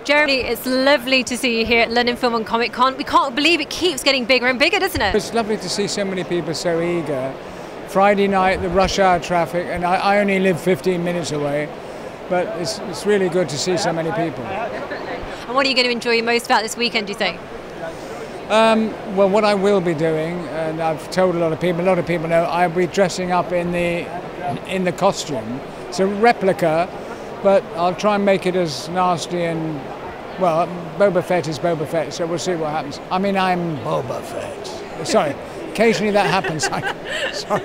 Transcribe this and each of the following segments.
Jeremy, it's lovely to see you here at London Film and Comic Con. We can't believe it keeps getting bigger and bigger, doesn't it? It's lovely to see so many people so eager. Friday night, the rush hour traffic, and I only live 15 minutes away, but it's really good to see so many people. And what are you going to enjoy most about this weekend, do you think? Well, what I will be doing, and I've told a lot of people know, I'll be dressing up in the costume. It's a replica, but I'll try and make it as nasty and, well, Boba Fett is Boba Fett, so we'll see what happens. I mean, I'm Boba Fett. Sorry, occasionally that happens. Sorry,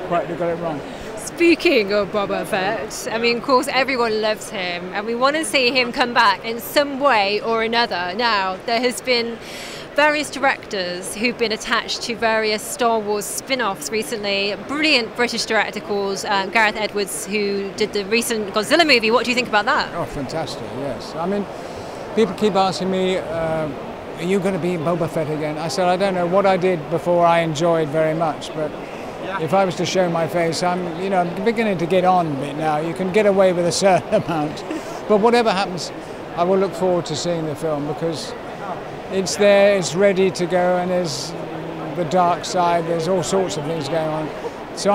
quite got it wrong. Speaking of Boba Fett, I mean, of course, everyone loves him, and we want to see him come back in some way or another. Now, there has been various directors who've been attached to various Star Wars spin-offs recently. A brilliant British director called Gareth Edwards, who did the recent Godzilla movie. What do you think about that? Oh, fantastic, yes. I mean, people keep asking me, are you going to be Boba Fett again? I said, I don't know. What I did before I enjoyed very much, but if I was to show my face, I'm beginning to get on a bit now. You can get away with a certain amount. But whatever happens, I will look forward to seeing the film because it's there, it's ready to go, and there's the dark side, there's all sorts of things going on. So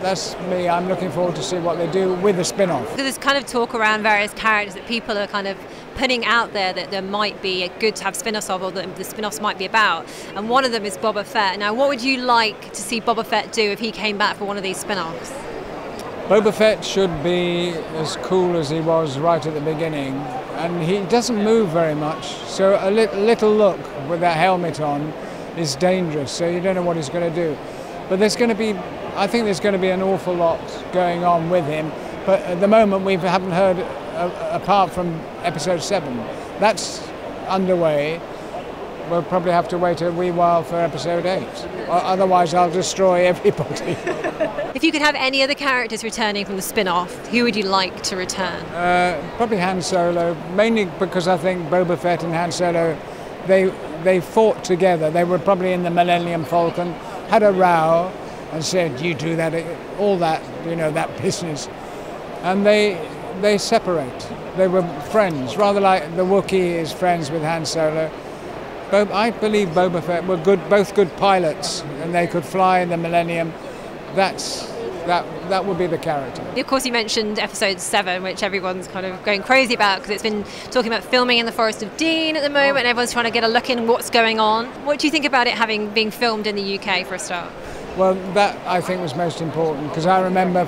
that's me, I'm looking forward to see what they do with the spin-off. There's kind of talk around various characters that people are kind of putting out there that there might be good to have spin-offs of, or that the spin-offs might be about, and one of them is Boba Fett. Now, what would you like to see Boba Fett do if he came back for one of these spin-offs? Boba Fett should be as cool as he was right at the beginning, and he doesn't move very much, so a little look with that helmet on is dangerous, so you don't know what he's going to do. But I think there's going to be an awful lot going on with him, but at the moment we haven't heard, apart from episode 7. That's underway. We'll probably have to wait a wee while for episode 8, or otherwise I'll destroy everybody. If you could have any other characters returning from the spin-off, who would you like to return? Probably Han Solo, mainly because I think Boba Fett and Han Solo, they fought together. They were probably in the Millennium Falcon, had a row, and said, "You do that, all that, that business," and they separate. They were friends, rather like the Wookiee is friends with Han Solo. I believe Boba Fett were both good pilots, and they could fly in the Millennium. That would be the character. Of course, you mentioned episode 7, which everyone's kind of going crazy about because it's been talking about filming in the Forest of Dean at the moment, and everyone's trying to get a look in what's going on. What do you think about it being filmed in the UK for a start? Well, that I think was most important because I remember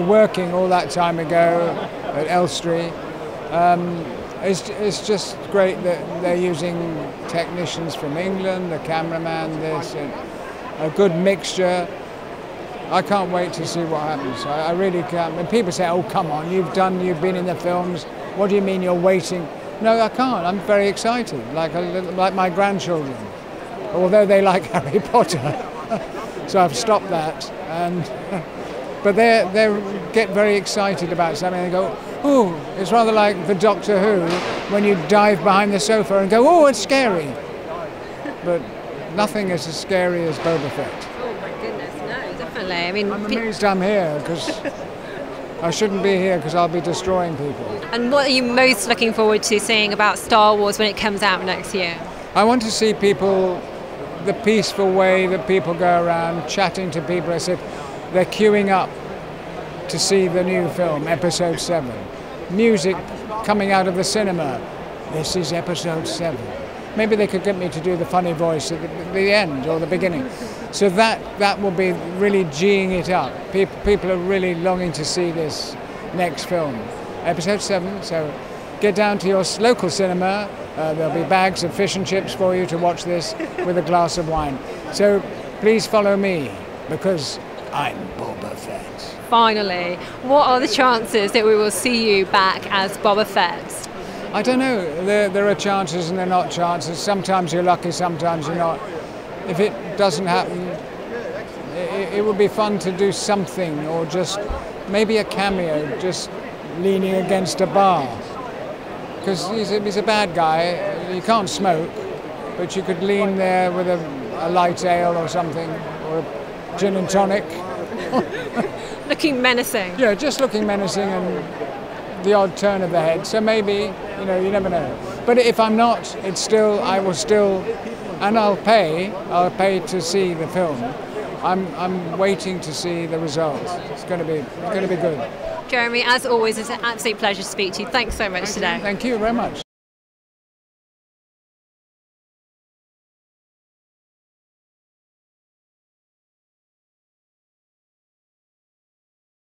working all that time ago at Elstree. It's just great that they're using technicians from England, the cameraman, a good mixture. I can't wait to see what happens. I really can't. When people say, "Oh, come on, you've been in the films. What do you mean you're waiting?" No, I can't. I'm very excited, like my grandchildren, although they like Harry Potter. So I've stopped that. But they get very excited about something. They go, "Oh, it's rather like the Doctor Who when you dive behind the sofa and go, oh, it's scary." But nothing is as scary as Boba Fett. Oh my goodness, no, definitely. I mean, I'm amazed I'm here because I shouldn't be here because I'll be destroying people. And what are you most looking forward to seeing about Star Wars when it comes out next year? I want to see people, the peaceful way that people go around chatting to people. I said they're queuing up to see the new film, episode 7. Music coming out of the cinema. This is episode 7. Maybe they could get me to do the funny voice at the end or the beginning. So that will be really geeing it up. People are really longing to see this next film. Episode 7, so get down to your local cinema. There'll be bags of fish and chips for you to watch this with a glass of wine. So please follow me because I'm Boba Fett. Finally, what are the chances that we will see you back as Boba Fett? I don't know. There are chances and there are not chances. Sometimes you're lucky, sometimes you're not. If it doesn't happen, it would be fun to do something, or just maybe a cameo, just leaning against a bar. Because he's a bad guy. You can't smoke, but you could lean there with a light ale or something, or a gin and tonic. Looking menacing. Yeah, just looking menacing and the odd turn of the head. So maybe, you know, you never know. But if I'm not, it's still, I will still, and I'll pay to see the film. I'm waiting to see the results. It's going to be good. Jeremy, as always, it's an absolute pleasure to speak to you. Thanks so much today. Thank you very much.